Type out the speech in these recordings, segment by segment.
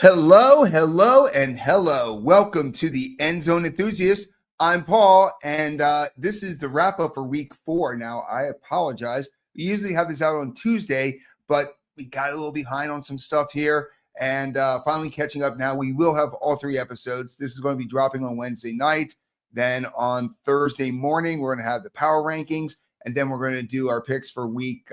Hello, hello, and hello. Welcome to the End Zone Enthusiast. I'm Paul, and this is the wrap up for week 4. Now, I apologize. We usually have this out on Tuesday, but we got a little behind on some stuff here and finally catching up now. We will have all 3 episodes. This is going to be dropping on Wednesday night. Then on Thursday morning, we're going to have the power rankings, and then we're going to do our picks for week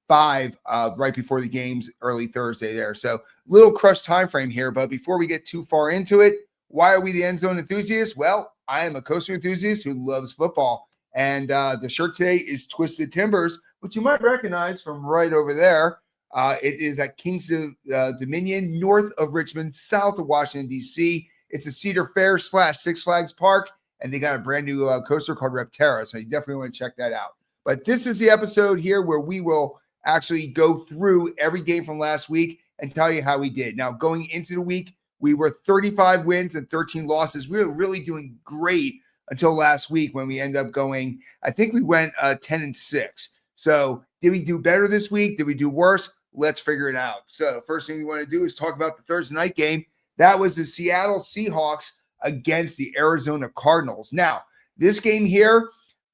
5 right before the games early Thursday there. So little crush time frame here, but before we get too far into it, why are we the End Zone Enthusiasts? Well, I am a coaster enthusiast who loves football, and the shirt today is Twisted Timbers, which you might recognize from right over there. It is at Kings Dominion, north of Richmond, south of Washington, D.C. It's a Cedar Fair / Six Flags Park, and they got a brand new coaster called Repterra, so you definitely want to check that out. But this is the episode here where we will actually go through every game from last week and tell you how we did. Now, going into the week, we were 35 wins and 13 losses. We were really doing great until last week when we ended up going, I think we went 10-6. So did we do better this week? Did we do worse? Let's figure it out. So first thing we want to do is talk about the Thursday night game. That was the Seattle Seahawks against the Arizona Cardinals. Now, this game here,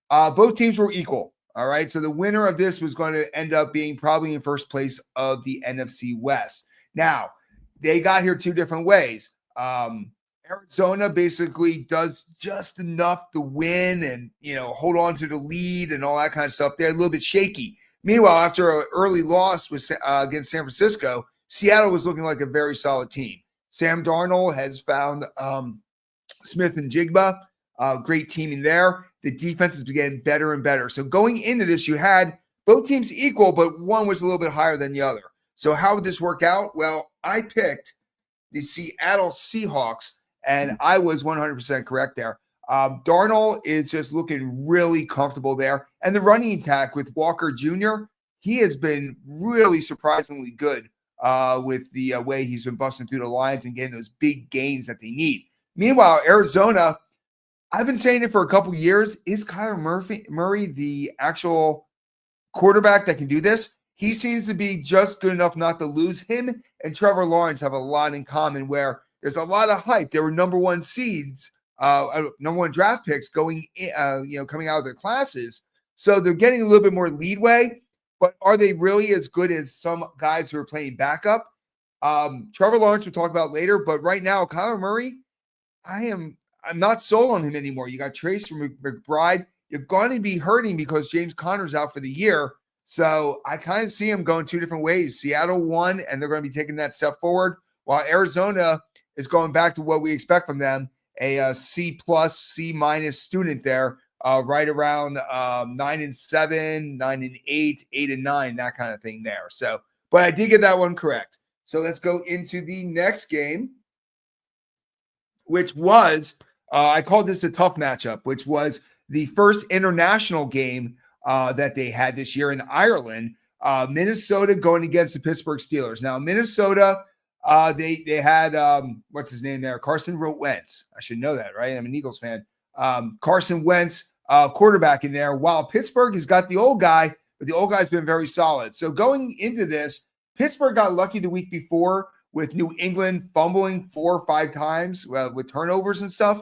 both teams were equal. All right, so the winner of this was going to end up being probably in first place of the NFC West. Now, they got here 2 different ways. Arizona basically does just enough to win and, hold on to the lead and all that kind of stuff. They're a little bit shaky. Meanwhile, after an early loss against San Francisco, Seattle was looking like a very solid team. Sam Darnold has found Smith and Jigba, great teaming there. The defense is getting better and better. So going into this, you had both teams equal, but one was a little bit higher than the other. So how would this work out? Well, I picked the Seattle Seahawks, and I was 100% correct there. Darnold is just looking really comfortable there. And the running attack with Walker Jr., he has been really surprisingly good with the way he's been busting through the lines and getting those big gains that they need. Meanwhile, Arizona, I've been saying it for a couple years. Is Kyler Murray the actual quarterback that can do this? He seems to be just good enough not to lose. Him and Trevor Lawrence have a lot in common where there's a lot of hype. They were number 1 seeds, number 1 draft picks coming out of their classes. So they're getting a little bit more leadway, but are they really as good as some guys who are playing backup? Trevor Lawrence we'll talk about later, but right now, Kyler Murray, I'm not sold on him anymore. You got Trace from McBride. You're going to be hurting because James Conner's out for the year. So I kind of see him going 2 different ways. Seattle won, and they're going to be taking that step forward, while Arizona is going back to what we expect from them, a C+, C- student there, right around 9-7, 9-8, 8-9, that kind of thing there. So, but I did get that one correct. So let's go into the next game, which was I called this the tough matchup, which was the first international game that they had this year in Ireland. Minnesota going against the Pittsburgh Steelers. Now, Minnesota, they had, what's his name there? Carson Wentz. I should know that, right? I'm an Eagles fan. Carson Wentz, quarterback in there, while Pittsburgh has got the old guy, but the old guy's been very solid. So going into this, Pittsburgh got lucky the week before with New England fumbling 4 or 5 times with turnovers and stuff,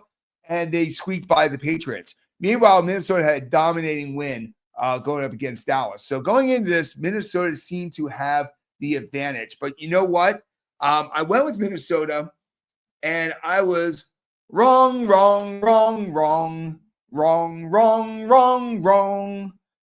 and they squeaked by the Patriots. Meanwhile, Minnesota had a dominating win going up against Dallas. So going into this, Minnesota seemed to have the advantage. But you know what? I went with Minnesota, and I was wrong.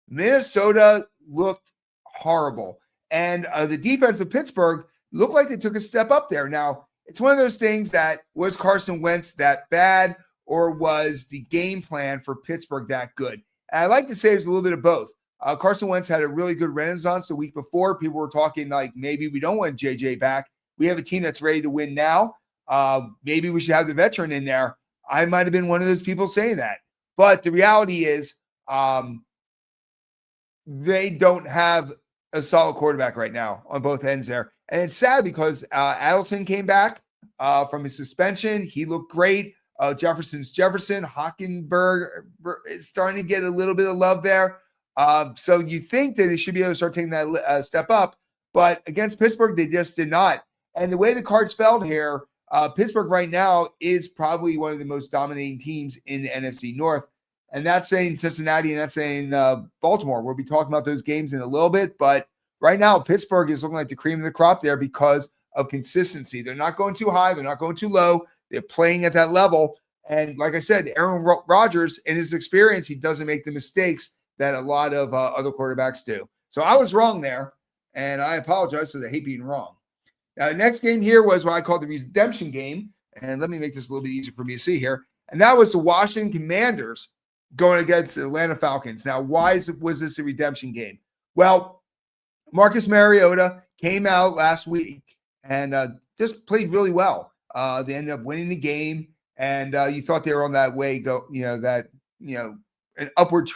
Minnesota looked horrible. And the defense of Pittsburgh looked like they took a step up there. Now, it's one of those things that was Carson Wentz that bad, or was the game plan for Pittsburgh that good? And I like to say it's a little bit of both. Carson Wentz had a really good renaissance the week before. People were talking like maybe we don't want JJ back. We have a team that's ready to win now. Maybe we should have the veteran in there. I might have been one of those people saying that. But the reality is they don't have a solid quarterback right now on both ends there. And it's sad because Adelson came back from his suspension. He looked great. Jefferson. Hockenberg is starting to get a little bit of love there. So you think that they should be able to start taking that step up. But against Pittsburgh, they just did not. And the way the cards fell here, Pittsburgh right now is probably one of the most dominating teams in the NFC North. And that's saying Cincinnati and that's saying Baltimore. We'll be talking about those games in a little bit. But right now, Pittsburgh is looking like the cream of the crop there because of consistency. They're not going too high. They're not going too low. They're playing at that level. And like I said, Aaron Rodgers, in his experience, he doesn't make the mistakes that a lot of other quarterbacks do. So I was wrong there, and I apologize because I hate being wrong. Now, the next game here was what I call the redemption game. And let me make this a little bit easier for me to see here. And that was the Washington Commanders going against the Atlanta Falcons. Now, why was this a redemption game? Well, Marcus Mariota came out last week and just played really well. They ended up winning the game, and you thought they were on that way, an upward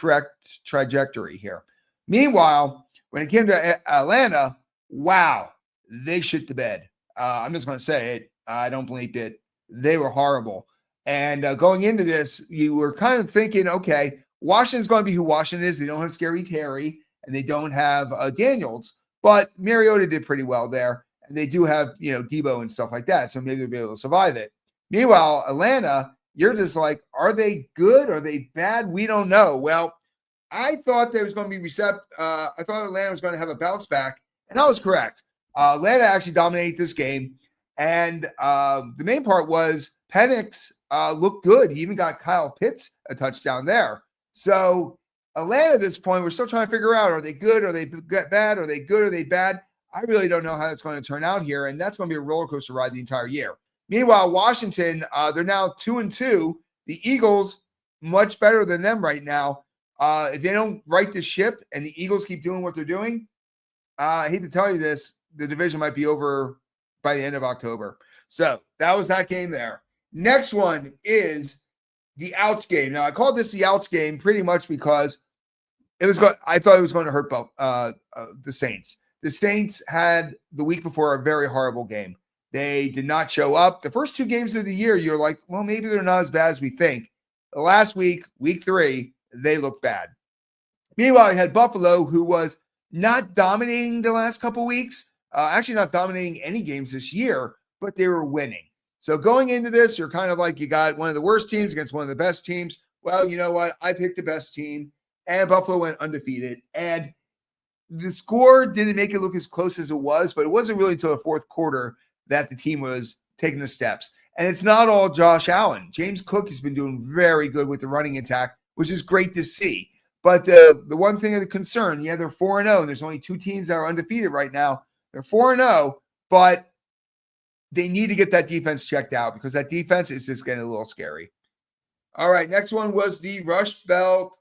trajectory here. Meanwhile, when it came to Atlanta, wow, they shit the bed. I'm just going to say it. I don't bleep it. They were horrible. And going into this, you were kind of thinking, okay, Washington's going to be who Washington is. They don't have Scary Terry, and they don't have Daniels, but Mariota did pretty well there. And they do have, Debo and stuff like that. So maybe they'll be able to survive it. Meanwhile, Atlanta, you're just like, are they good? Are they bad? We don't know. Well, I thought there was going to be I thought Atlanta was going to have a bounce back, and I was correct. Atlanta actually dominated this game. And the main part was Penix looked good. He even got Kyle Pitts a touchdown there. So Atlanta at this point, we're still trying to figure out, are they good? Are they bad? Are they good? Are they bad? I really don't know how that's going to turn out here. And that's going to be a roller coaster ride the entire year. Meanwhile, Washington, they're now 2-2. The Eagles, much better than them right now. If they don't right the ship and the Eagles keep doing what they're doing, I hate to tell you this, the division might be over by the end of October. So that was that game there. Next one is the outs game. Now, I called this the outs game pretty much because I thought it was going to hurt the Saints. The Saints had the week before a very horrible game. They did not show up. The first two games of the year, you're like, well, maybe they're not as bad as we think. The last week, week 3, they looked bad. Meanwhile, you had Buffalo, who was not dominating the last couple weeks, actually not dominating any games this year, but they were winning. So going into this, you're kind of like you got one of the worst teams against one of the best teams. Well, you know what? I picked the best team, and Buffalo went undefeated. And the score didn't make it look as close as it was, but it wasn't really until the fourth quarter that the team was taking the steps. And it's not all Josh Allen. James Cook has been doing very good with the running attack, which is great to see. But the one thing of the concern, they're 4-0, and there's only 2 teams that are undefeated right now. They're 4-0, but they need to get that defense checked out because that defense is just getting a little scary. All right, next one was the Rust Belt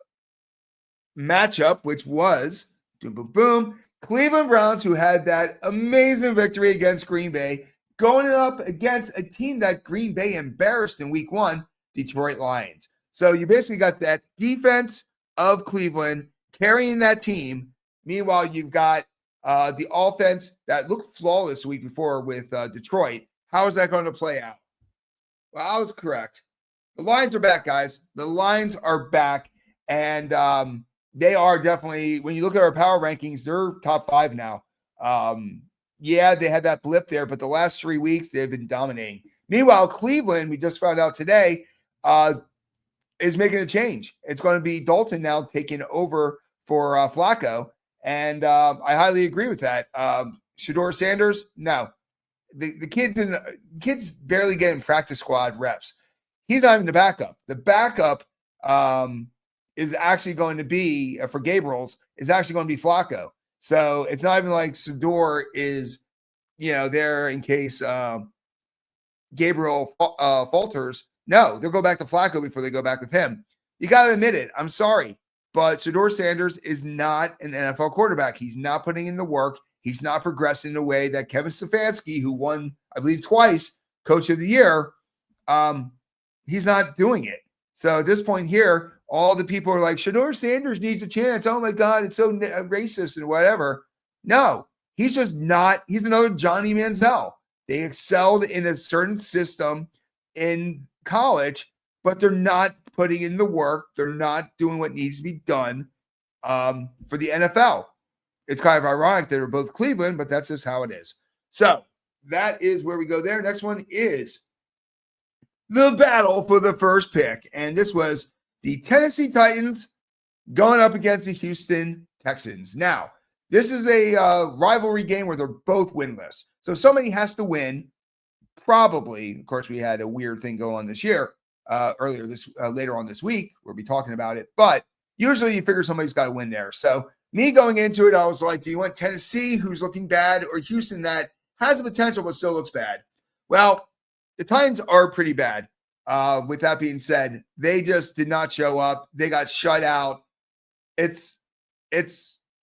matchup, which was boom, boom, boom. Cleveland Browns, who had that amazing victory against Green Bay, going up against a team that Green Bay embarrassed in week 1, Detroit Lions. So you basically got that defense of Cleveland carrying that team. Meanwhile, you've got the offense that looked flawless the week before with Detroit. How is that going to play out? Well, I was correct. The Lions are back, guys. The Lions are back, and they are definitely, when you look at our power rankings, they're top 5 now. They had that blip there, but the last 3 weeks, they've been dominating. Meanwhile, Cleveland, we just found out today, is making a change. It's going to be Dalton now taking over for Flacco, and I highly agree with that. Shedeur Sanders, no. The kid's barely getting practice squad reps. He's not even the backup. The backup is actually going to be, for Gabriel's, is actually going to be Flacco. So it's not even like Shedeur is, there in case Gabriel falters. No, they'll go back to Flacco before they go back with him. You got to admit it. I'm sorry, but Shedeur Sanders is not an NFL quarterback. He's not putting in the work. He's not progressing the way that Kevin Stefanski, who won, I believe, twice Coach of the Year, he's not doing it. So at this point here, all the people are like, Shedeur Sanders needs a chance. Oh, my God, it's so racist and whatever. No, he's just not. He's another Johnny Manziel. They excelled in a certain system in college, but they're not putting in the work. They're not doing what needs to be done for the NFL. It's kind of ironic that they're both Cleveland, but that's just how it is. So that is where we go there. Next one is the battle for the first pick. And this was the Tennessee Titans going up against the Houston Texans. Now, this is a rivalry game where they're both winless. So somebody has to win. Probably, of course, we had a weird thing go on this year, later on this week. We'll be talking about it. But usually you figure somebody's got to win there. So me going into it, I was like, do you want Tennessee, who's looking bad, or Houston that has the potential but still looks bad? Well, the Titans are pretty bad. With that being said, they just did not show up. They got shut out. It's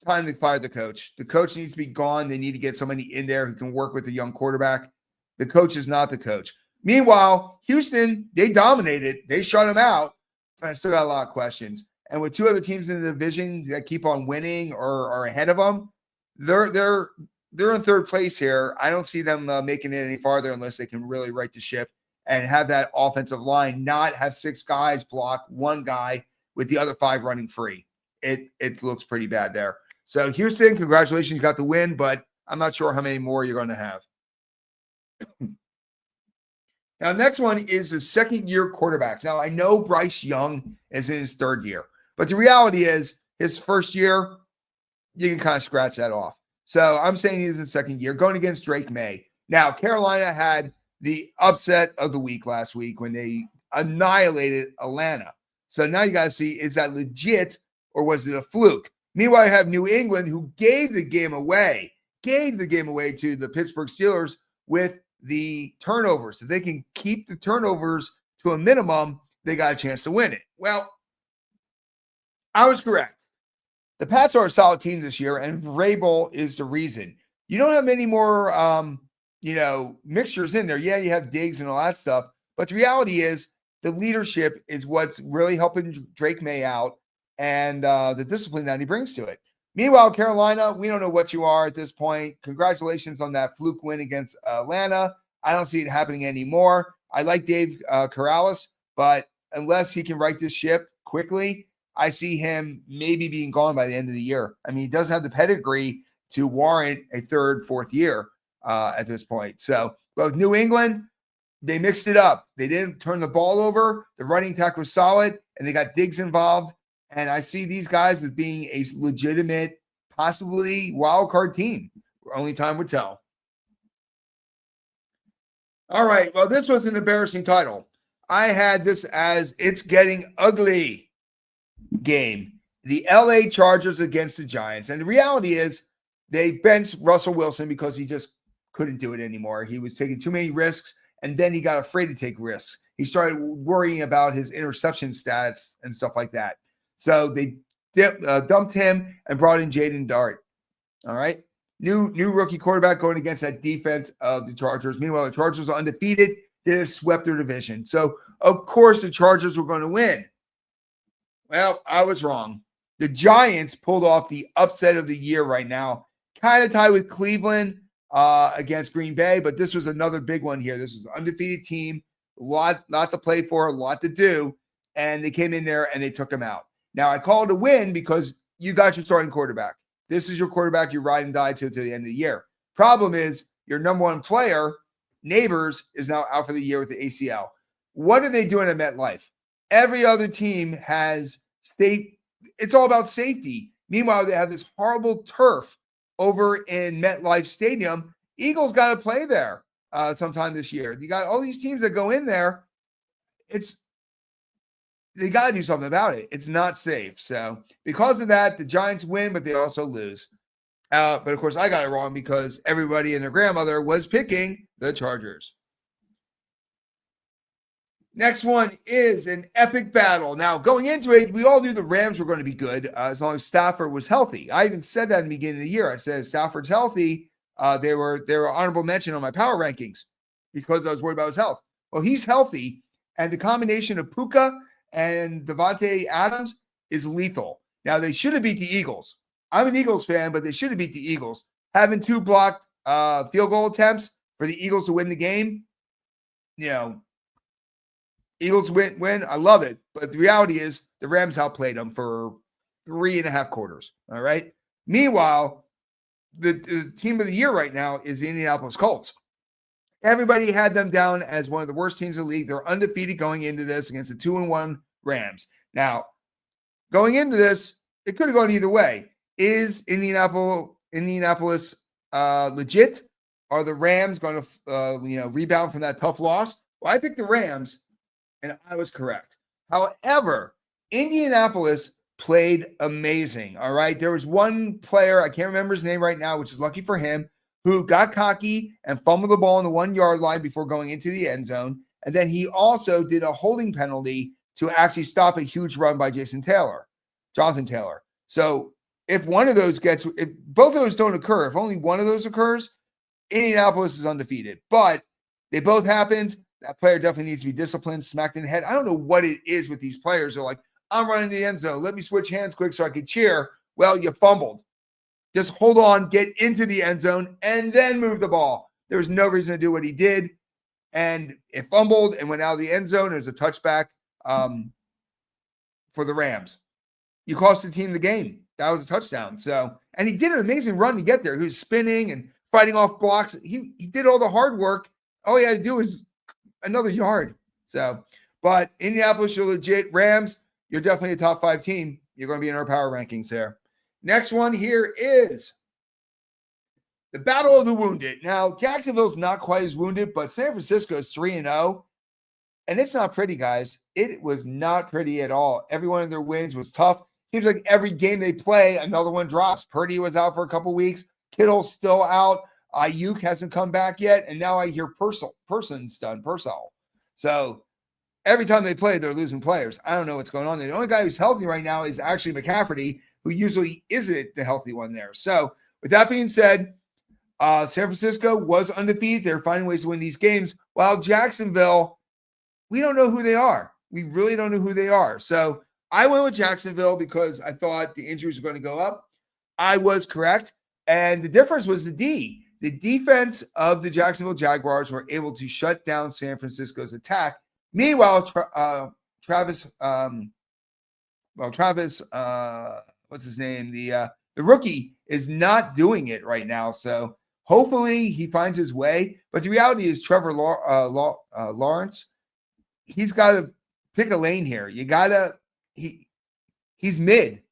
time to fire the coach. The coach needs to be gone. They need to get somebody in there who can work with the young quarterback. The coach is not the coach. Meanwhile, Houston, they dominated. They shut him out. I still got a lot of questions. And with two other teams in the division that keep on winning or are ahead of them, they're in third place here. I don't see them making it any farther unless they can really right the ship and have that offensive line not have 6 guys block one guy with the other 5 running free. It looks pretty bad there. So Houston, congratulations, you got the win, but I'm not sure how many more you're going to have. Now, next one is the second-year quarterbacks. Now, I know Bryce Young is in his 3rd year, but the reality is his first year, you can kind of scratch that off. So I'm saying he's in his 2nd year, going against Drake May. Now, Carolina had the upset of the week last week when they annihilated Atlanta. So now you got to see, is that legit or was it a fluke? Meanwhile, I have New England, who gave the game away to the Pittsburgh Steelers with the turnovers. If they can keep the turnovers to a minimum, they got a chance to win it. Well, I was correct. The Pats are a solid team this year, and Vrabel is the reason. You don't have many more, mixtures in there. Yeah, you have Diggs and all that stuff, but the reality is the leadership is what's really helping Drake May out and the discipline that he brings to it. Meanwhile, Carolina, we don't know what you are at this point. Congratulations on that fluke win against Atlanta. I don't see it happening anymore. I like Dave Corrales, but unless he can right this ship quickly, I see him maybe being gone by the end of the year. I mean, he doesn't have the pedigree to warrant a 3rd, 4th year at this point. So, both New England, they mixed it up. They didn't turn the ball over. The running attack was solid, and they got Diggs involved. And I see these guys as being a legitimate, possibly wild card team. Only time would tell. All right. Well, this was an embarrassing title. I had this as It's Getting Ugly game. The LA Chargers against the Giants. And the reality is they benched Russell Wilson because he just couldn't do it anymore. He was taking too many risks, and then he got afraid to take risks. He started worrying about his interception stats and stuff like that. So they dumped him and brought in Jaden Dart. All right. New rookie quarterback going against that defense of the Chargers. Meanwhile, the Chargers are undefeated. They have swept their division. So, of course, the Chargers were going to win. Well, I was wrong. The Giants pulled off the upset of the year right now. Kind of tied with Cleveland against Green Bay, but this was another big one here. This was an undefeated team. A lot to play for, a lot to do. And they came in there and they took them out. Now, I call it a win because you got your starting quarterback. This is your quarterback you ride and die to the end of the year. Problem is, your number one player, Neighbors, is now out for the year with the ACL. What are they doing at MetLife? Every other team has it's all about safety. Meanwhile, they have this horrible turf over in MetLife Stadium. Eagles got to play there sometime this year. You got all these teams that go in there. They got to do something about it. It's not safe. So because of that, the Giants win, but they also lose. But of course, I got it wrong because everybody and their grandmother was picking the Chargers. Next one is an epic battle. Now, going into it, we all knew the Rams were going to be good as long as Stafford was healthy. I even said that in the beginning of the year. I said, if Stafford's healthy, they were honorable mention on my power rankings because I was worried about his health. Well, he's healthy, and the combination of Puka and Devontae Adams is lethal. Now, they should have beat the Eagles. I'm an Eagles fan, but they should have beat the Eagles. Having 2 blocked field goal attempts for the Eagles to win the game, Eagles win. I love it. But the reality is the Rams outplayed them for 3.5 quarters. All right. Meanwhile, the team of the year right now is the Indianapolis Colts. Everybody had them down as one of the worst teams in the league. They're undefeated going into this against the 2-1 Rams. Now, going into this, it could have gone either way. Is Indianapolis legit? Are the Rams going to rebound from that tough loss? Well, I picked the Rams, and I was correct. However, Indianapolis played amazing. All right. There was one player, I can't remember his name right now, which is lucky for him, who got cocky and fumbled the ball on the 1 yard line before going into the end zone. And then he also did a holding penalty to actually stop a huge run by Jonathan Taylor. So if one of those if both of those don't occur, if only one of those occurs, Indianapolis is undefeated. But they both happened. That player definitely needs to be disciplined, smacked in the head. I don't know what it is with these players. They're like, I'm running the end zone. Let me switch hands quick so I can cheer. Well, you fumbled. Just hold on, get into the end zone, and then move the ball. There was no reason to do what he did. And it fumbled and went out of the end zone. It was a touchback for the Rams. You cost the team the game. That was a touchdown. And he did an amazing run to get there. He was spinning and fighting off blocks. He did all the hard work. All he had to do was another yard. But Indianapolis, you're legit. Rams, you're definitely a top 5 team. You're going to be in our power rankings there. Next one here is the Battle of the Wounded. Now, Jacksonville's not quite as wounded, but San Francisco is 3-0. And it's not pretty, guys. It was not pretty at all. Every one of their wins was tough. Seems like every game they play, another one drops. Purdy was out for a couple weeks. Kittle's still out. Ayuk hasn't come back yet. And now I hear Purcell. So every time they play, they're losing players. I don't know what's going on there. The only guy who's healthy right now is actually McCaffrey, who usually isn't the healthy one there. So with that being said, San Francisco was undefeated. They're finding ways to win these games. While Jacksonville, we don't know who they are. We really don't know who they are. So I went with Jacksonville because I thought the injuries were going to go up. I was correct. And the difference was the D. The defense of the Jacksonville Jaguars were able to shut down San Francisco's attack. Meanwhile, Travis, what's his name? The rookie is not doing it right now. So hopefully he finds his way. But the reality is Trevor Lawrence, he's got to pick a lane here. He's mid.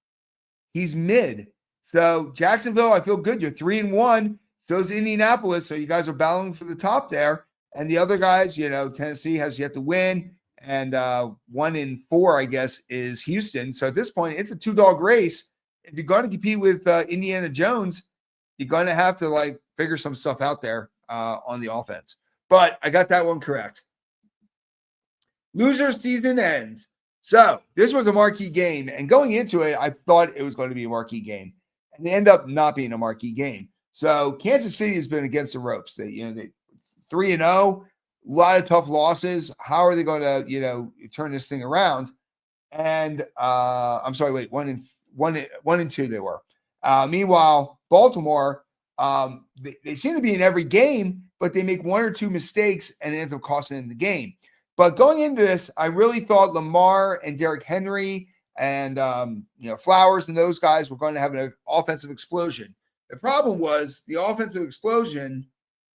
He's mid. So Jacksonville, I feel good. You're 3-1. So is Indianapolis. So you guys are battling for the top there. And the other guys, Tennessee has yet to win. And 1-4, I guess, is Houston. So at this point, it's a 2-dog race. If you're going to compete with Indiana Jones, you're going to have to figure some stuff out there on the offense. But I got that one correct. Loser season ends. So this was a marquee game. And going into it, I thought it was going to be a marquee game. And they end up not being a marquee game. So Kansas City has been against the ropes. They 3-0, a lot of tough losses. How are they going to, turn this thing around? And 1-2 they were. Meanwhile, Baltimore, they seem to be in every game, but they make one or two mistakes and it ends up costing them the game. But going into this, I really thought Lamar and Derrick Henry and Flowers and those guys were going to have an offensive explosion. The problem was the offensive explosion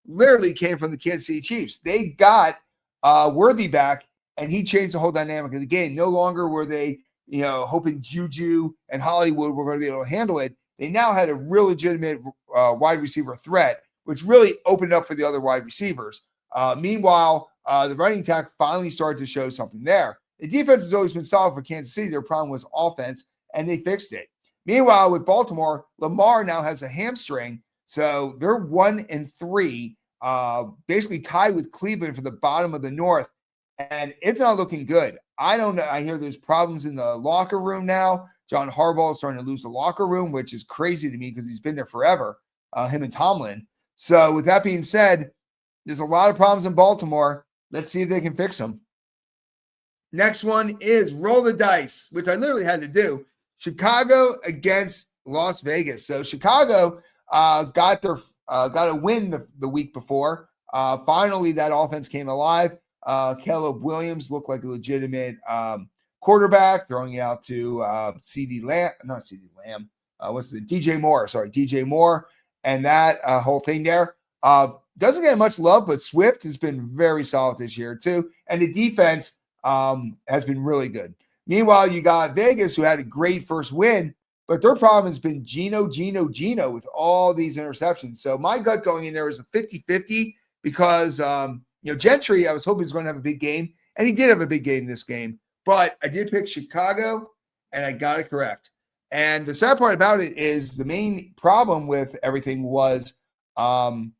literally came from the Kansas City Chiefs. They got Worthy back, and he changed the whole dynamic of the game. No longer were they, hoping Juju and Hollywood were going to be able to handle it. They now had a real legitimate wide receiver threat, which really opened up for the other wide receivers. Meanwhile, the running attack finally started to show something there. The defense has always been solid for Kansas City. Their problem was offense, and they fixed it. Meanwhile, with Baltimore, Lamar now has a hamstring, so they're 1-3, basically tied with Cleveland for the bottom of the North, and it's not looking good. I don't know. I hear there's problems in the locker room now. John Harbaugh is starting to lose the locker room, which is crazy to me because he's been there forever, him and Tomlin. So with that being said, there's a lot of problems in Baltimore. Let's see if they can fix them. Next one is roll the dice, which I literally had to do. Chicago against Las Vegas. So Chicago got a win the week before. Finally, that offense came alive. Caleb Williams looked like a legitimate quarterback, throwing it out to DJ Moore. And that whole thing there. doesn't get much love, but Swift has been very solid this year too. And the defense has been really good. Meanwhile, you got Vegas, who had a great first win, but their problem has been Geno with all these interceptions. So my gut going in there is a 50-50 because, Gentry, I was hoping he was going to have a big game, and he did have a big game this game. But I did pick Chicago, and I got it correct. And the sad part about it is the main problem with everything was, for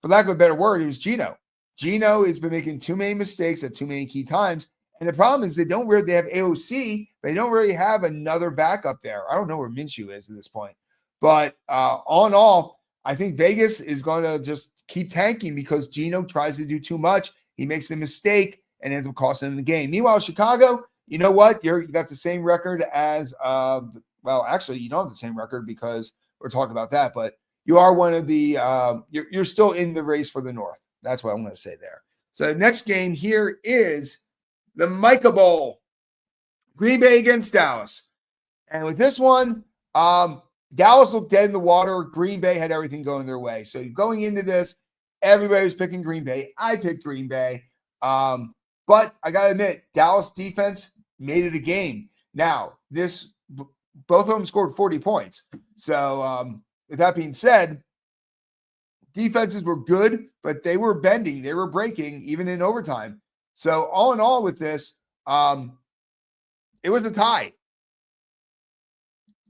lack of a better word, it was Geno. Geno has been making too many mistakes at too many key times. And the problem is they have AOC, but they don't really have another backup there. I don't know where Minshew is at this point. But all in all, I think Vegas is going to just keep tanking because Geno tries to do too much. He makes the mistake and ends up costing him the game. Meanwhile, Chicago, you know what? You got the same record as actually, you don't have the same record because we're talking about that, but you are one of the you're still in the race for the North. That's what I'm going to say there. So the next game here is the Micah Bowl, Green Bay against Dallas. And with this one, Dallas looked dead in the water. Green Bay had everything going their way. So going into this, everybody was picking Green Bay. I picked Green Bay. But I got to admit, Dallas defense made it a game. Now, both of them scored 40 points. So with that being said, defenses were good, but they were bending. They were breaking even in overtime. So all in all with this, it was a tie.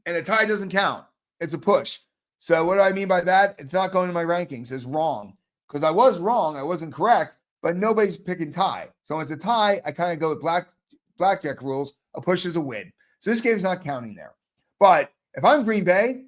And a tie doesn't count. It's a push. So what do I mean by that? It's not going to my rankings. It's wrong. Because I was wrong. I wasn't correct. But nobody's picking tie. So when it's a tie, I kind of go with blackjack rules. A push is a win. So this game's not counting there. But if I'm Green Bay,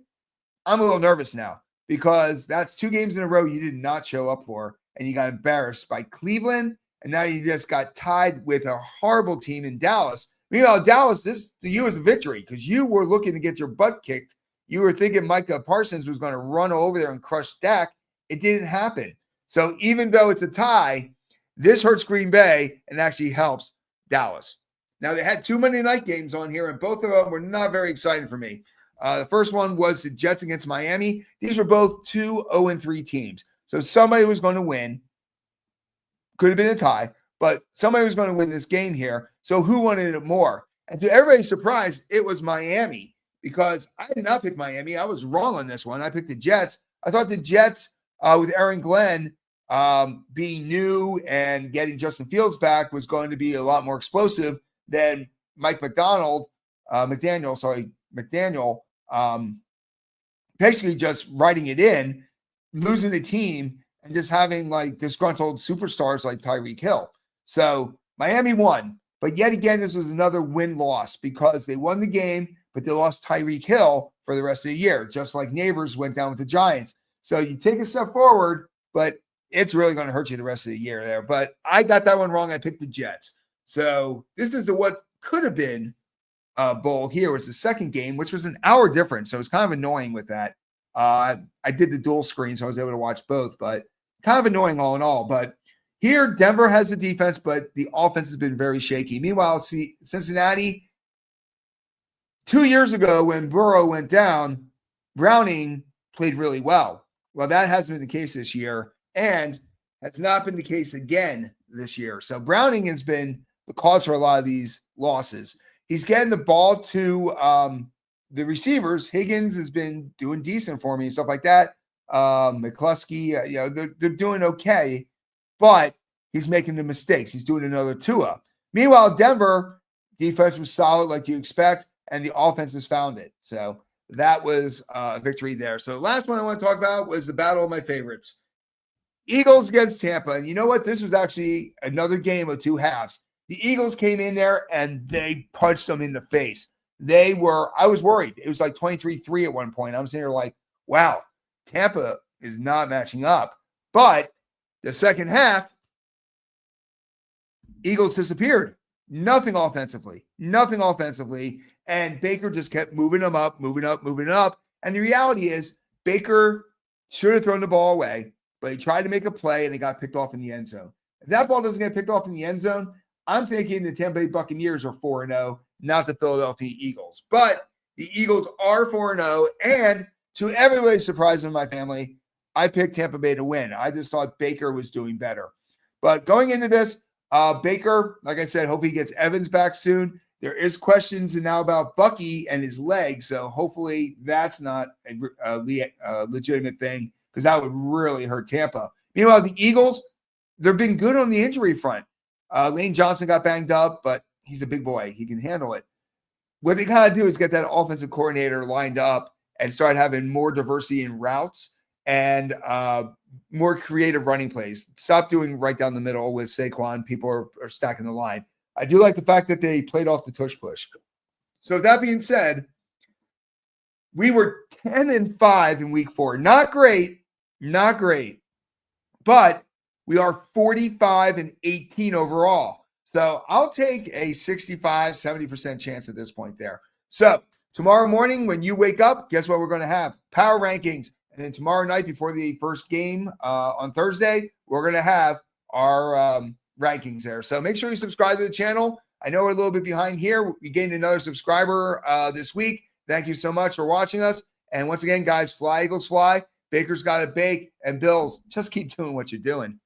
I'm a little nervous now because that's 2 games in a row you did not show up for, and you got embarrassed by Cleveland, and now you just got tied with a horrible team in Dallas. Meanwhile, Dallas, this to you is a victory because you were looking to get your butt kicked. You were thinking Micah Parsons was going to run over there and crush Dak. It didn't happen. So even though it's a tie, this hurts Green Bay and actually helps Dallas. Now, they had 2 Monday night games on here, and both of them were not very exciting for me. The first one was the Jets against Miami. These were both 2 0-3 teams. So somebody was going to win. Could have been a tie, but somebody was going to win this game here. So who wanted it more? And to everybody's surprise, it was Miami because I did not pick Miami. I was wrong on this one. I picked the Jets. I thought the Jets with Aaron Glenn being new and getting Justin Fields back was going to be a lot more explosive than Mike McDaniel, basically just writing it in, losing the team, and just having like disgruntled superstars like Tyreek Hill. So Miami won, but yet again, this was another win-loss because they won the game, but they lost Tyreek Hill for the rest of the year, just like Neighbors went down with the Giants. So you take a step forward, but it's really going to hurt you the rest of the year there. But I got that one wrong. I picked the Jets. So this is what could have been a bowl here was the second game, which was an hour difference. So it's kind of annoying with that. I did the dual screen, so I was able to watch both, but kind of annoying all in all. But here, Denver has the defense, but the offense has been very shaky. Meanwhile, Cincinnati, 2 years ago when Burrow went down, Browning played really well. Well, that hasn't been the case this year, and has not been the case again this year. So Browning has been the cause for a lot of these losses. He's getting the ball to the receivers. Higgins has been doing decent for me and stuff like that. McCluskey, they're doing okay, but he's making the mistakes. He's doing another Tua. Meanwhile, Denver defense was solid like you expect, and the offense has found it. So that was a victory there. So the last one I want to talk about was the battle of my favorites. Eagles against Tampa. And you know what? This was actually another game of 2 halves. The Eagles came in there and they punched them in the face. I was worried. It was like 23-3 at one point. I'm sitting here like, wow, Tampa is not matching up. But the second half, Eagles disappeared. Nothing offensively. And Baker just kept moving them up. And the reality is Baker should have thrown the ball away, but he tried to make a play and it got picked off in the end zone. If that ball doesn't get picked off in the end zone, I'm thinking the Tampa Bay Buccaneers are 4-0, not the Philadelphia Eagles. But the Eagles are 4-0, and to everybody's surprise in my family, I picked Tampa Bay to win. I just thought Baker was doing better. But going into this, Baker, like I said, hope he gets Evans back soon. There is questions now about Bucky and his leg, so hopefully that's not a legitimate thing because that would really hurt Tampa. Meanwhile, the Eagles, they've been good on the injury front. Lane Johnson got banged up, but he's a big boy. He can handle it. What they got to do is get that offensive coordinator lined up and start having more diversity in routes and more creative running plays. Stop doing right down the middle with Saquon. People are stacking the line. I do like the fact that they played off the tush push. So that being said, we were 10-5 in week 4. Not great, but we are 45-18 overall. So I'll take a 65, 70% chance at this point there. So tomorrow morning when you wake up, guess what we're going to have? Power rankings. And then tomorrow night before the first game on Thursday, we're going to have our rankings there. So make sure you subscribe to the channel. I know we're a little bit behind here. We gained another subscriber this week. Thank you so much for watching us. And once again, guys, fly, Eagles, fly. Baker's got to bake. And Bills, just keep doing what you're doing.